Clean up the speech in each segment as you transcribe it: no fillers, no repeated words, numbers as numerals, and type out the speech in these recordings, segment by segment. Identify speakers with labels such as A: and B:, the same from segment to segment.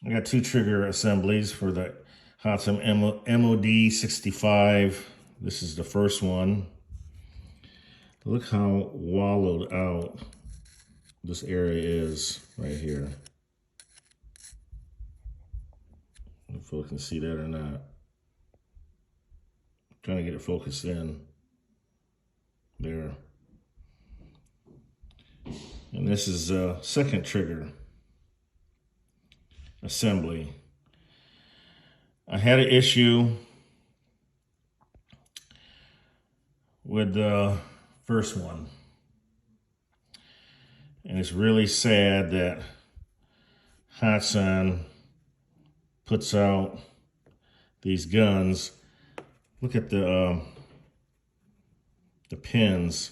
A: I got two trigger assemblies for the Hatsan MOD 65. This is the first one. Look how wallowed out this area is right here. If folks can see that or not. I'm trying to get it focused in. There. And this is a second trigger assembly. I had an issue with the first one. And it's really sad that Hatsan puts out these guns. Look at the pins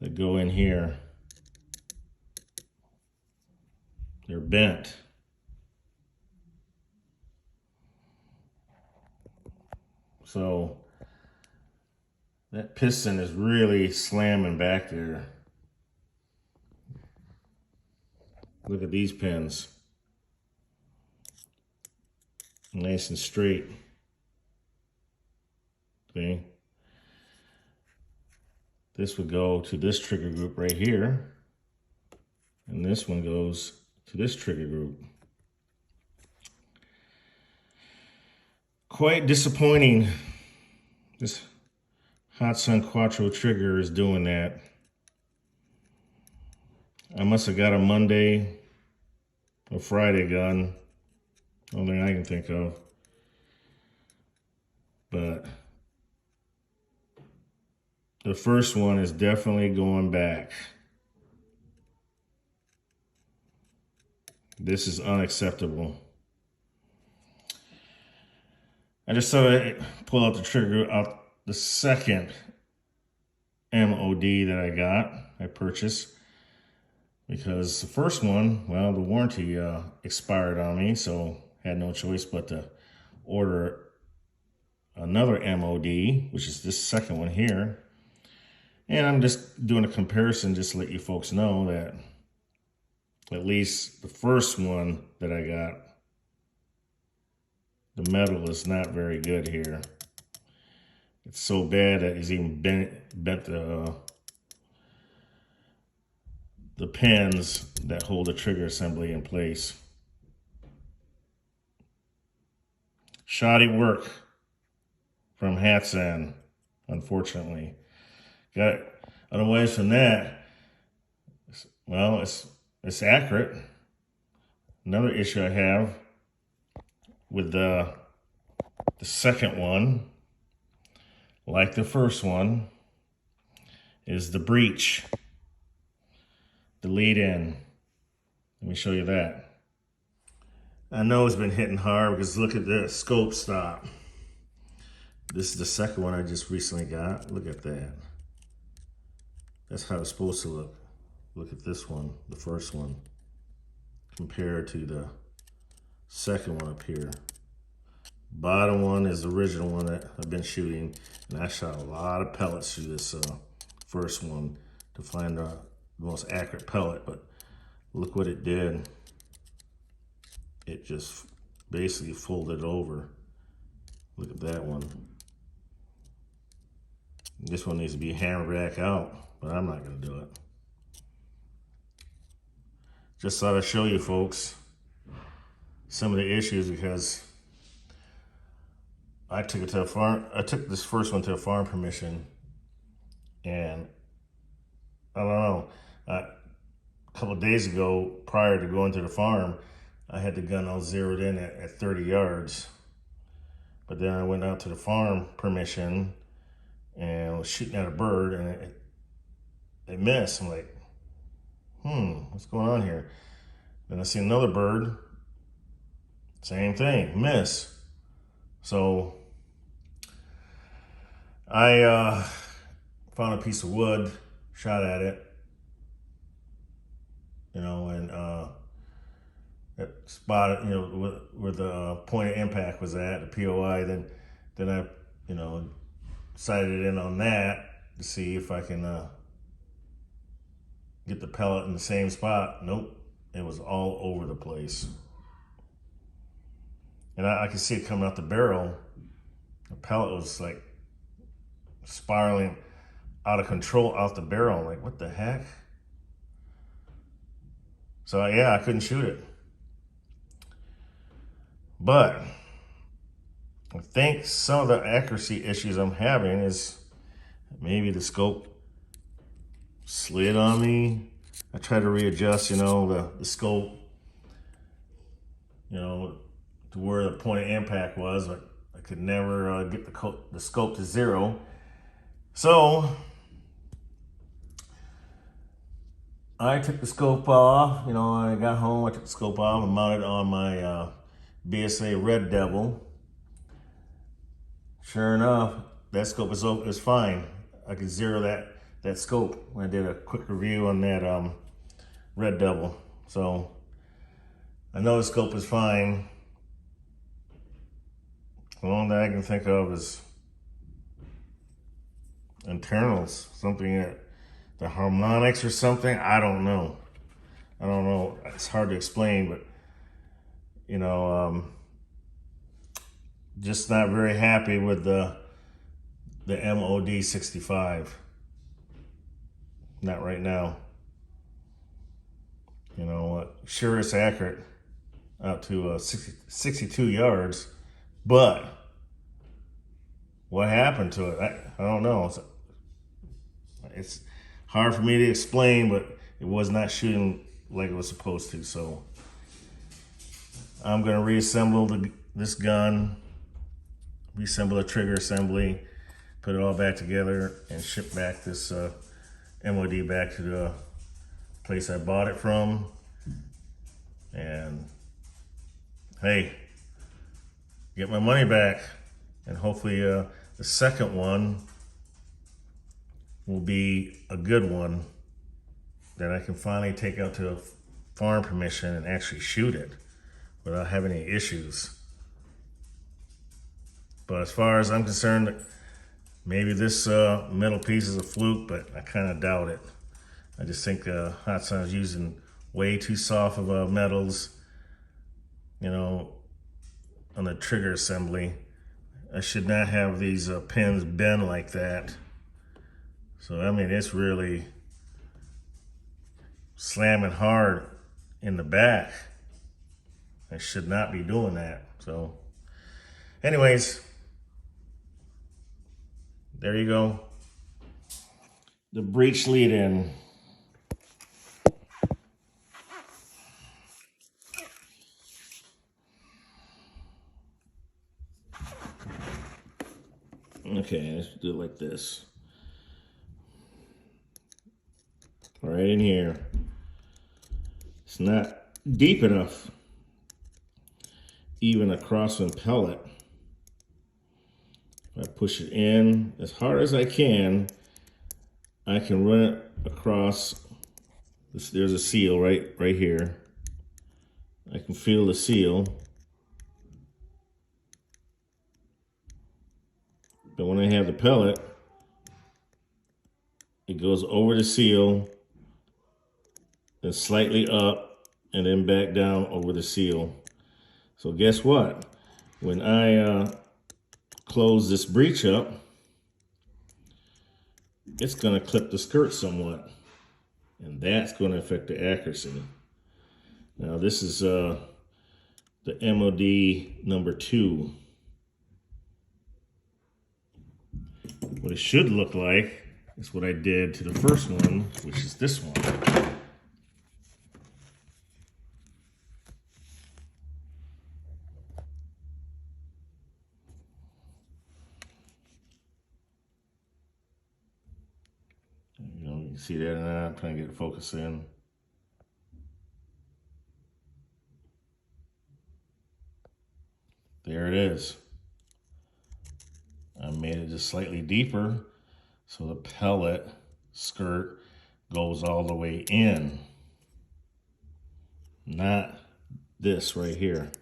A: that go in here. They're bent. So that piston is really slamming back there. Look at these pins. Nice and straight. See? This would go to this trigger group right here. And this one goes to this trigger group. Quite disappointing. This Hatsan Quattro trigger is doing that. I must have got a Monday or Friday gun. Only thing I can think of. But the first one is definitely going back. This is unacceptable. I just thought I'd pull out the trigger out the second MOD that I purchased. Because the first one, well, the warranty expired on me, so had no choice but to order another MOD, which is this second one here. And I'm just doing a comparison just to let you folks know that at least the first one that I got, the metal is not very good here. It's so bad that he's even bent the pins that hold the trigger assembly in place. Shoddy work from Hatsan, unfortunately. Got it. Otherwise from that, well, it's accurate. Another issue I have with the second one, like the first one, is the breech, the lead in. Let me show you that. I know it's been hitting hard because look at the scope stop. This is the second one I just recently got. Look at that. That's how it's supposed to look. Look at this one, the first one, compared to the second one up here. Bottom one is the original one that I've been shooting, and I shot a lot of pellets through this first one to find the most accurate pellet, but look what it did. It just basically folded over. Look at that one. This one needs to be hammered back out, but I'm not gonna do it. Just thought I'd show you folks some of the issues because I took it to a farm. I took this first one to a farm permission, and I don't know. A couple of days ago, prior to going to the farm, I had the gun all zeroed in at 30 yards. But then I went out to the farm permission and was shooting at a bird, and it missed. I'm like, what's going on here? Then I see another bird, same thing, miss. So I found a piece of wood, shot at it, and that spot, where the point of impact was at, the POI. Then I, sighted in on that to see if I can get the pellet in the same spot. Nope, it was all over the place. And I could see it coming out the barrel. The pellet was like spiraling out of control out the barrel. Like, what the heck? So yeah, I couldn't shoot it. But I think some of the accuracy issues I'm having is maybe the scope slid on me. I tried to readjust, the scope, to where the point of impact was, but I could never get the scope to 0. So I took the scope off. I got home, I took the scope off and mounted it on my BSA Red Devil. Sure enough, that scope is fine. I could zero that scope when I did a quick review on that Red Devil. So I know the scope is fine. The only thing I can think of is internals, something that the harmonics or something. I don't know. It's hard to explain, but just not very happy with the MOD 65. Not right now. Sure, it's accurate out to 62 yards, but what happened to it? I don't know. It's hard for me to explain, but it was not shooting like it was supposed to. So I'm going to reassemble this gun, reassemble the trigger assembly, put it all back together, and ship back this MOD back to the place I bought it from. And hey, get my money back. And hopefully the second one will be a good one that I can finally take out to a farm permission and actually shoot it without having any issues. But as far as I'm concerned, maybe this metal piece is a fluke, but I kind of doubt it. I just think Hatsan is using way too soft of metals, on the trigger assembly. I should not have these pins bend like that. So, it's really slamming hard in the back. I should not be doing that. So, anyways, there you go. The breech lead-in. Okay, let's do it like this. Right in here. It's not deep enough, even across one pellet. If I push it in as hard as I can run it across. There's a seal right here. I can feel the seal. But when I have the pellet, it goes over the seal, then slightly up, and then back down over the seal. So guess what? When I close this breech up, it's going to clip the skirt somewhat, and that's going to affect the accuracy. Now this is the MOD number 2. What it should look like is what I did to the first one, which is this one. You can see that now. I'm trying to get the focus in. There it is. I made it just slightly deeper so the pellet skirt goes all the way in. Not this right here.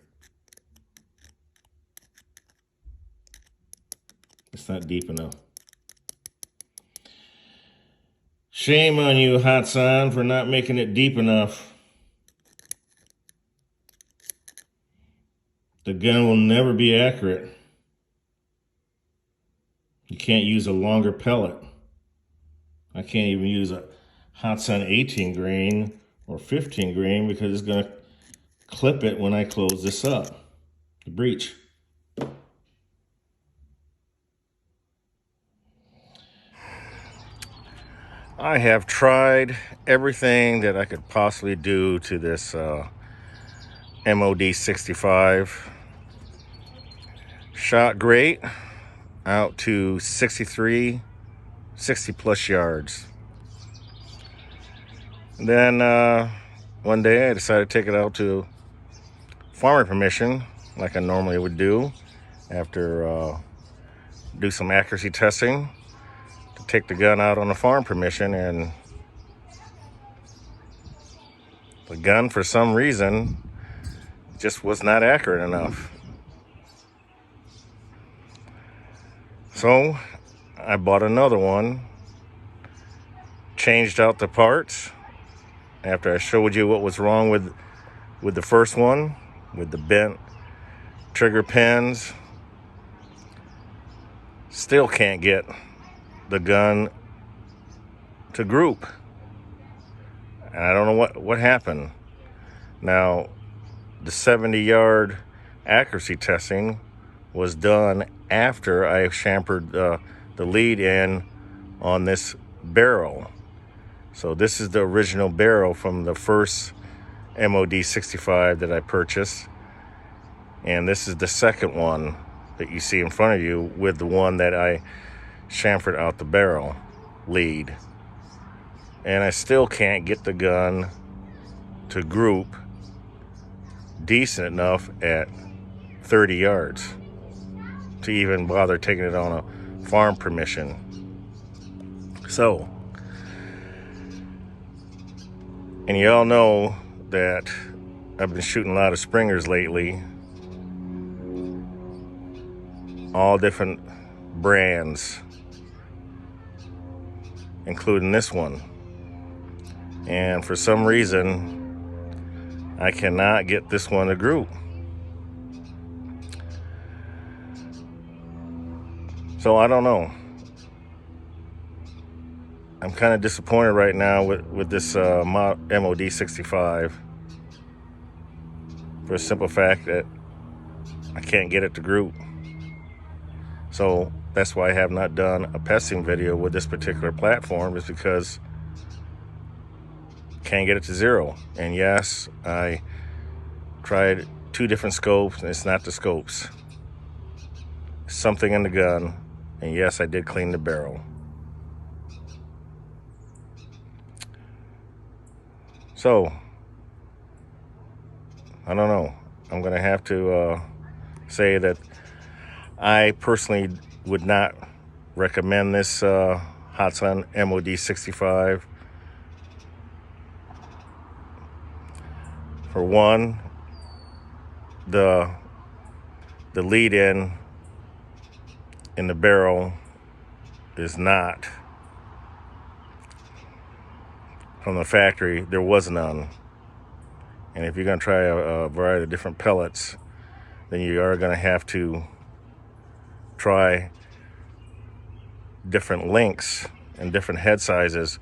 A: It's not deep enough. Shame on you, Hatsan, for not making it deep enough. the gun will never be accurate. You can't use a longer pellet. I can't even use a Hatsan 18 grain or 15 grain because it's going to clip it when I close this up, the breech. I have tried everything that I could possibly do to this MOD 65. Shot great out to 60 plus yards. And then one day I decided to take it out to farmer permission like I normally would do after do some accuracy testing, to take the gun out on the farm permission, and the gun for some reason just was not accurate enough. So I bought another one, changed out the parts after I showed you what was wrong with the first one, with the bent trigger pins. Still can't get the gun to group. And I don't know what happened. Now, the 70-yard accuracy testing was done after I chamfered the lead in on this barrel. So this is the original barrel from the first MOD 65 that I purchased. And this is the second one that you see in front of you with the one that I chamfered out the barrel lead. And I still can't get the gun to group decent enough at 30 yards to even bother taking it on a farm permission. So, and you all know that I've been shooting a lot of Springers lately, all different brands, including this one. And for some reason, I cannot get this one to group. So I don't know. I'm kind of disappointed right now with this MOD 65 for the simple fact that I can't get it to group. So that's why I have not done a pesting video with this particular platform, is because I can't get it to zero. And yes, I tried 2 different scopes, and it's not the scopes. Something in the gun, and yes, I did clean the barrel. So, I don't know. I'm going to have to say that I personally would not recommend this Hatsan MOD 65. For one, the lead in the barrel is not from the factory. There was none. And if you're going to try a variety of different pellets, then you are going to have to try different lengths and different head sizes.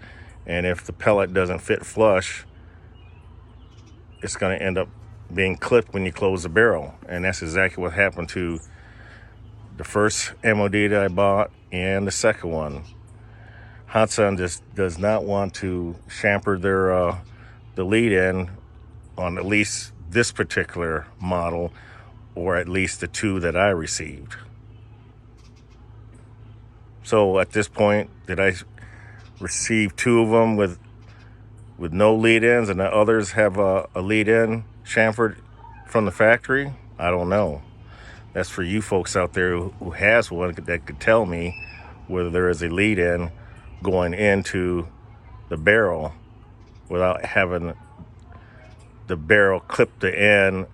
A: And if the pellet doesn't fit flush, it's going to end up being clipped when you close the barrel. And that's exactly what happened to the first MOD that I bought and the second one. Hatsan just does not want to chamfer their the lead in on at least this particular model, or at least the 2 that I received. So at this point, did I receive 2 of them with no lead-ins, and the others have a lead-in chamfered from the factory? I don't know. That's for you folks out there who has one that could tell me whether there is a lead-in going into the barrel without having the barrel clip the end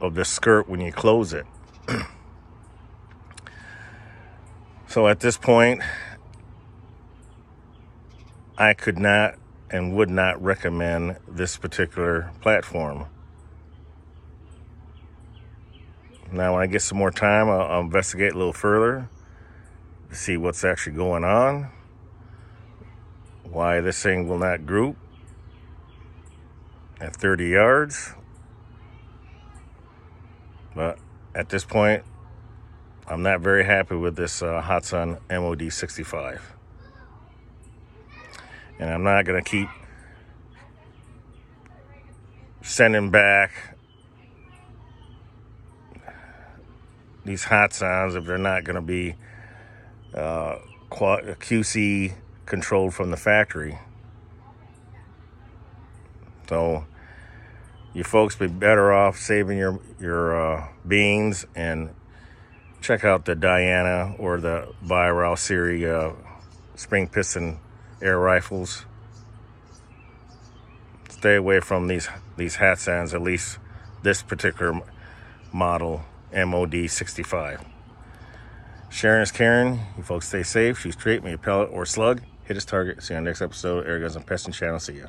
A: of the skirt when you close it. So at this point, I could not and would not recommend this particular platform. Now, when I get some more time, I'll investigate a little further to see what's actually going on, why this thing will not group at 30 yards. But at this point, I'm not very happy with this Hatsan MOD 65. And I'm not going to keep sending back these Hatsans if they're not going to be QC controlled from the factory. So you folks be better off saving your beans and check out the Diana or the Biral series spring piston air rifles. Stay away from these Hatsans, at least this particular model, MOD 65. Sharon is Karen. You folks stay safe. Shoot straight, may a pellet or slug hit its target. See you on the next episode. Air Guns and Pesting Channel. See ya.